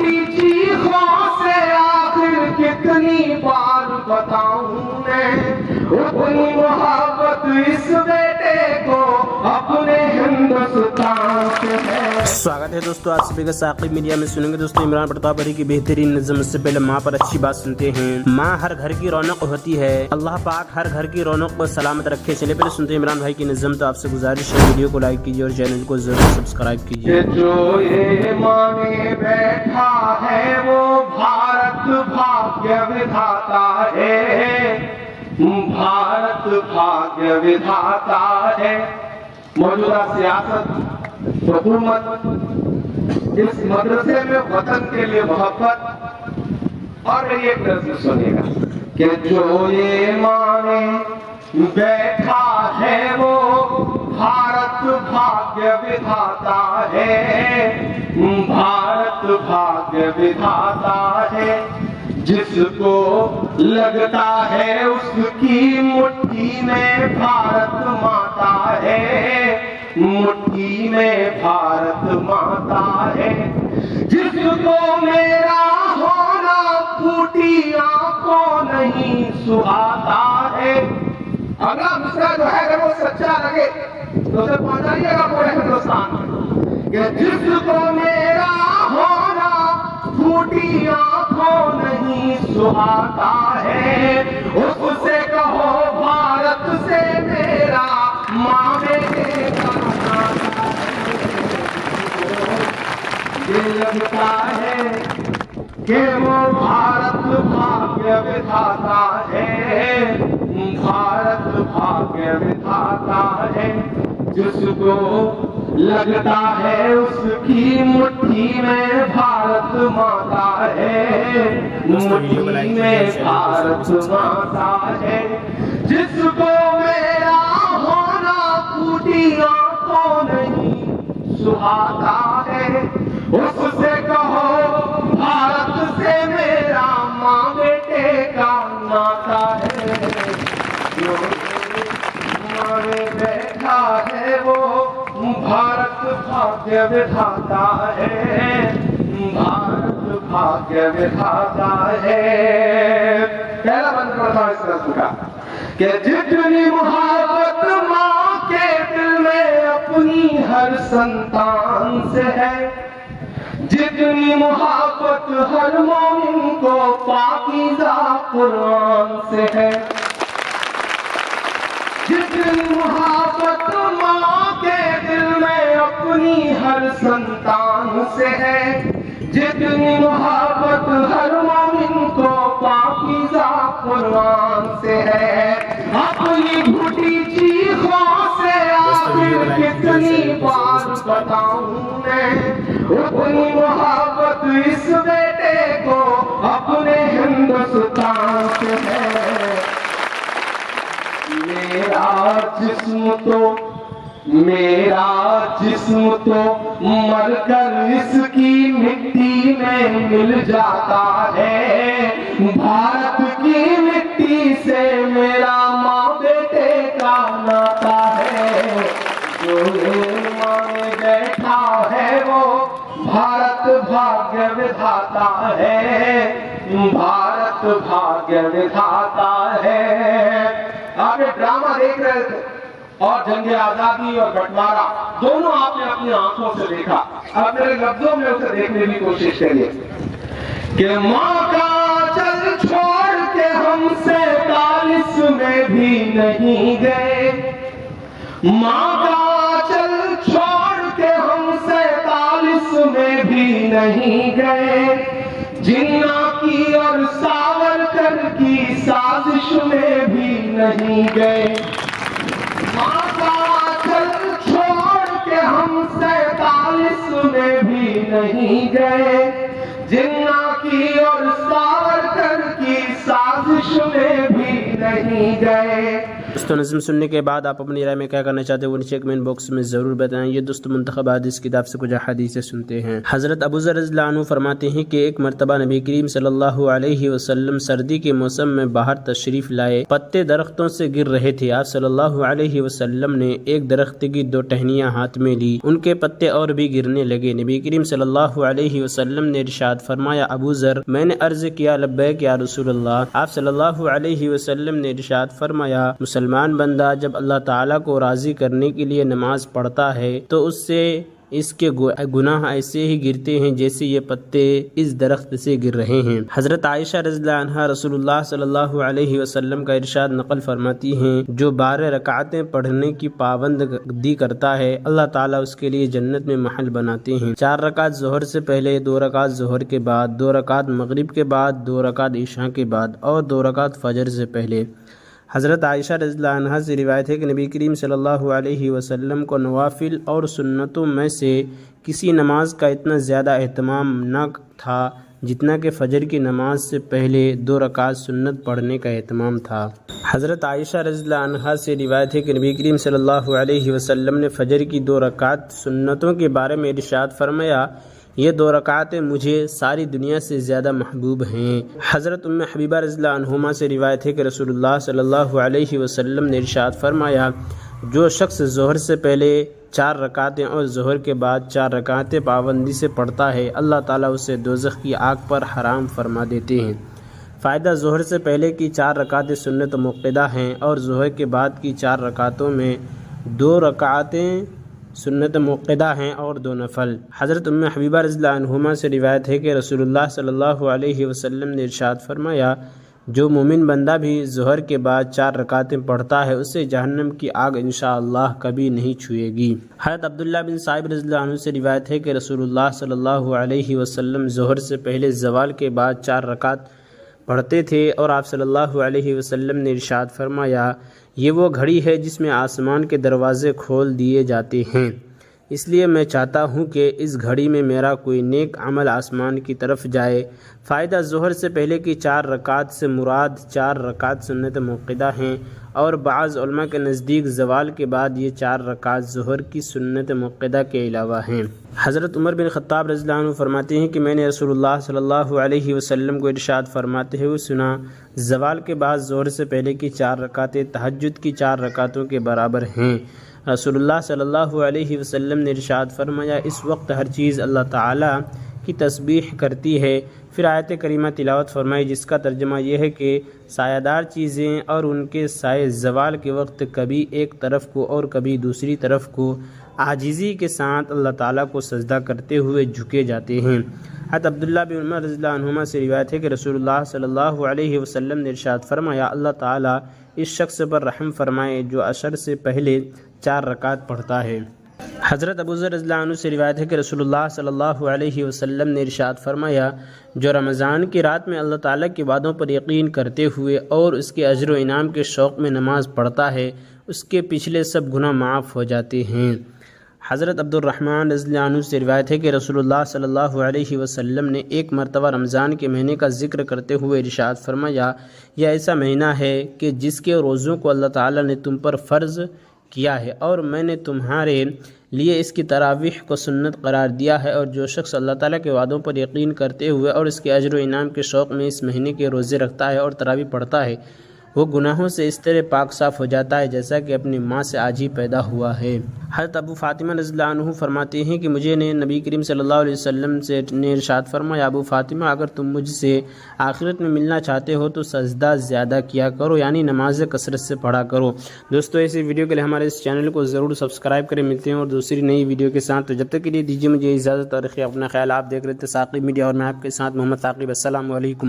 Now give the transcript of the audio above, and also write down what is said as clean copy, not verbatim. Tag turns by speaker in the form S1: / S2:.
S1: گھٹی چیخوں سے آخر کتنی بار بتاؤں میں اپنی محبت اس بیٹے کو اپنے ہندوستان سے ہے۔
S2: سواگت ہے دوستو آپ سبھی کا ثاقب میڈیا میں۔ سنیں گے دوستو عمران پرتاپ ابھی کی بہترین نظم۔ اس سے پہلے ماں پر اچھی بات سنتے ہیں۔ ماں ہر گھر کی رونق ہوتی ہے، اللہ پاک ہر گھر کی رونق کو سلامت رکھے۔ چلے پہلے سنتے ہیں عمران بھائی کی نظم۔ تو آپ سے گزارش ہے ویڈیو کو لائک کیجیے اور چینل کو ضرور سبسکرائب کیجیے۔
S1: جو یہ مانے بیٹھا ہے وہ بھارت بھاگیہ ودھاتا ہے، بھارت بھاگیہ ودھاتا ہے۔ موجودہ سیاست، حکومت، اس مدرسے میں وطن کے لیے محبت اور میری ایک نظم سنیے گا کہ جو یہ مانے بیٹھا ہے وہ بھارت بھاگیہ ودھاتا ہے، بھارت بھاگیہ ودھاتا ہے۔ جس کو لگتا ہے اس کی مٹھی میں بھارت ماتا ہے، مٹھی میں بھارت ماتا ہے۔ جس کو میرا ہونا پھوٹی آنکھوں نہیں سہاتا ہے۔ اگلا مصرع جو ہے اگر وہ سچا لگے تو اسے پہنچائیے گا پورے ہندوستان میں کہ جس کو میرا ہونا پھوٹی آنکھوں نہیں سہاتا ہے، اس سے کہو بھارت سے میرا ماں بیٹے کا ناتا ہے۔ یہ لگتا ہے کہ وہ بھارت بھاگیہ ودھاتا ہے، بھارت بھاگیہ ودھاتا ہے۔ جس کو لگتا ہے اس کی مٹھی میں بھارت ماتا ہے، مٹھی میں بھارت ماتا ہے۔ جس کو میرا ہونا پھوٹی آنکھوں نہیں سہاتا ہے، اس سے کہو بھارت سے میرا ماں بیٹے کا ناتا ہے۔ جو مانے بیٹھا ہے وہ بھارت بھاگیہ ودھاتا ہے، بھارت بھاگیہ ودھاتا ہے۔ پہلا بند کرتا ہوں اس نظم کا کہ جتنی محبت ماں کے دل میں اپنی ہر سنتان سے ہے، جتنی محبت ہر مومن کو پاکیزہ قرآن سے ہے، جتنی محبت ماں کے دل میں اپنی ہر سنتان سے ہے، جتنی محبت ہر مومن کو پاکیزہ قرآن سے ہے۔ اپنی گھٹی چیخوں سے آخر کتنی بار بتاؤں میں اپنی محبت اس بیٹے کو اپنے ہندوستان سے ہے۔ میرا جسم تو مر کر اس کی مٹی میں مل جاتا ہے، بھارت کی مٹی سے میرا ماں بیٹے کا ناتا ہے۔ جو یہ مانے بیٹھا ہے وہ بھارت بھاگیہ ودھاتا ہے، بھارت بھاگیہ ودھاتا ہے۔ آپ یہ ڈرامہ دیکھ رہے تھے اور جنگ آزادی اور بٹوارا دونوں آپ نے اپنی آنکھوں سے دیکھا۔ اب میرے لفظوں میں اسے دیکھنے کی کوشش کریے کہ ماں کا چل چھوڑ کے ہم 47 میں بھی نہیں گئے، ماں کا چل چھوڑ کے ہم 47 میں بھی نہیں گئے، جنہ کی اور ساورکر کی سازش میں بھی نہیں گئے۔ ماں کا چل چھوڑ کے ہم 47 میں بھی نہیں گئے، جنہ کی اور ساورکر کی سازش میں بھی نہیں گئے۔
S2: دوستوں نظم سننے کے بعد آپ اپنی رائے میں کیا کرنا چاہتے ہیں وہ نیچے کمنٹ باکس میں ضرور بتائیں۔ یہ دوستوں منتخب حدیث کتاب سے کچھ حدیثیں سنتے ہیں۔ حضرت ابو ذر رضی اللہ عنہ فرماتے ہیں کہ ایک مرتبہ نبی کریم صلی اللہ علیہ وسلم سردی کے موسم میں باہر تشریف لائے، پتے درختوں سے گر رہے تھے۔ آپ صلی اللہ علیہ وسلم نے ایک درخت کی دو ٹہنیاں ہاتھ میں لی، ان کے پتے اور بھی گرنے لگے۔ نبی کریم صلی اللہ علیہ وسلم نے ارشاد فرمایا، ابو ذر، میں نے عرض کیا لبیک یا رسول اللہ۔ آپ صلی اللہ علیہ وسلم نے ارشاد فرمایا، مسلمان بندہ جب اللہ تعالیٰ کو راضی کرنے کے لیے نماز پڑھتا ہے تو اس سے اس کے گناہ ایسے ہی گرتے ہیں جیسے یہ پتے اس درخت سے گر رہے ہیں۔ حضرت عائشہ رضی اللہ عنہا رسول اللہ صلی اللہ علیہ وسلم کا ارشاد نقل فرماتی ہیں، جو 12 رکعتیں پڑھنے کی پابندی کرتا ہے اللہ تعالیٰ اس کے لیے جنت میں محل بناتے ہیں۔ 4 رکعت ظہر سے پہلے، 2 رکعت ظہر کے بعد، 2 رکعت مغرب کے بعد، 2 رکعت عشاء کے بعد اور 2 رکعت فجر سے پہلے۔ حضرت عائشہ رضی اللہ عنہا سے روایت ہے کہ نبی کریم صلی اللہ علیہ وسلم کو نوافل اور سنتوں میں سے کسی نماز کا اتنا زیادہ اہتمام نہ تھا جتنا کہ فجر کی نماز سے پہلے 2 رکعت سنت پڑھنے کا اہتمام تھا۔ حضرت عائشہ رضی اللہ عنہا سے روایت ہے کہ نبی کریم صلی اللہ علیہ وسلم نے فجر کی 2 رکعت سنتوں کے بارے میں ارشاد فرمایا، یہ 2 رکعتیں مجھے ساری دنیا سے زیادہ محبوب ہیں۔ حضرت ام حبیبہ رضی اللہ عنہما سے روایت ہے کہ رسول اللہ صلی اللہ علیہ وسلم نے ارشاد فرمایا، جو شخص ظہر سے پہلے 4 رکعتیں اور ظہر کے بعد 4 رکعتیں پابندی سے پڑھتا ہے اللہ تعالیٰ اسے دوزخ کی آگ پر حرام فرما دیتے ہیں۔ فائدہ: ظہر سے پہلے کی 4 رکعتیں سنت مؤکدہ ہیں اور ظہر کے بعد کی 4 رکعتوں میں 2 رکعتیں سنت مؤکدہ ہیں اور 2 نفل۔ حضرت ام حبیبہ رضی اللہ عنہما سے روایت ہے کہ رسول اللہ صلی اللہ علیہ وسلم نے ارشاد فرمایا، جو مومن بندہ بھی ظہر کے بعد 4 رکعتیں پڑھتا ہے اسے جہنم کی آگ انشاءاللہ کبھی نہیں چھوئے گی۔ حضرت عبداللہ بن صائب رضی اللہ عنہ سے روایت ہے کہ رسول اللہ صلی اللہ علیہ وسلم ظہر سے پہلے زوال کے بعد 4 رکعت پڑھتے تھے اور آپ صلی اللہ علیہ وسلم نے ارشاد فرمایا، یہ وہ گھڑی ہے جس میں آسمان کے دروازے کھول دیے جاتے ہیں، اس لیے میں چاہتا ہوں کہ اس گھڑی میں میرا کوئی نیک عمل آسمان کی طرف جائے۔ فائدہ: ظہر سے پہلے کی 4 رکعت سے مراد 4 رکعت سنت مؤکدہ ہیں اور بعض علماء کے نزدیک زوال کے بعد یہ 4 رکعت ظہر کی سنت مؤکدہ کے علاوہ ہیں۔ حضرت عمر بن خطاب رضی اللہ عنہ فرماتے ہیں کہ میں نے رسول اللہ صلی اللہ علیہ وسلم کو ارشاد فرماتے ہوئے سنا، زوال کے بعد ظہر سے پہلے کی 4 رکعتیں تہجد کی 4 رکعتوں کے برابر ہیں۔ رسول اللہ صلی اللہ علیہ وسلم نے ارشاد فرمایا، اس وقت ہر چیز اللہ تعالیٰ کی تسبیح کرتی ہے۔ پھر آیت کریمہ تلاوت فرمائی جس کا ترجمہ یہ ہے کہ سایہ دار چیزیں اور ان کے سائے زوال کے وقت کبھی ایک طرف کو اور کبھی دوسری طرف کو عاجزی کے ساتھ اللہ تعالیٰ کو سجدہ کرتے ہوئے جھکے جاتے ہیں۔ حضرت عبداللہ بن عمر رضی اللہ عنہما سے روایت ہے کہ رسول اللہ صلی اللہ علیہ وسلم نے ارشاد فرمایا، اللہ تعالیٰ اس شخص پر رحم فرمائے جو عشر سے پہلے 4 رکعت پڑھتا ہے۔ حضرت ابو ذر رضی اللہ عنہ سے روایت ہے کہ رسول اللہ صلی اللہ علیہ وسلم نے ارشاد فرمایا، جو رمضان کی رات میں اللہ تعالیٰ کے وعدوں پر یقین کرتے ہوئے اور اس کے اجر و انعام کے شوق میں نماز پڑھتا ہے اس کے پچھلے سب گناہ معاف ہو جاتے ہیں۔ حضرت عبد الرحمن رضی اللہ عنہ سے روایت ہے کہ رسول اللہ صلی اللہ علیہ وسلم نے ایک مرتبہ رمضان کے مہینے کا ذکر کرتے ہوئے ارشاد فرمایا، یہ ایسا مہینہ ہے کہ جس کے روزوں کو اللہ تعالیٰ نے تم پر فرض کیا ہے اور میں نے تمہارے لیے اس کی تراویح کو سنت قرار دیا ہے، اور جو شخص اللہ تعالیٰ کے وعدوں پر یقین کرتے ہوئے اور اس کے اجر و انعام کے شوق میں اس مہینے کے روزے رکھتا ہے اور تراویح پڑھتا ہے وہ گناہوں سے اس طرح پاک صاف ہو جاتا ہے جیسا کہ اپنی ماں سے آج ہی پیدا ہوا ہے۔ حضرت ابو فاطمہ رضی اللہ عنہ فرماتے ہیں کہ مجھے نے نبی کریم صلی اللہ علیہ وسلم سے ارشاد فرمایا، ابو فاطمہ اگر تم مجھ سے آخرت میں ملنا چاہتے ہو تو سجدہ زیادہ کیا کرو، یعنی نماز کثرت سے پڑھا کرو۔ دوستو ایسی ویڈیو کے لیے ہمارے اس چینل کو ضرور سبسکرائب کریں۔ ملتے ہیں اور دوسری نئی ویڈیو کے ساتھ، تو جب تک کے لیے دیجیے مجھے اجازت اور اپنا خیال۔ آپ دیکھ رہے تھے ثاقب میڈیا اور میں آپ کے ساتھ محمد ثاقب۔ السلام علیکم۔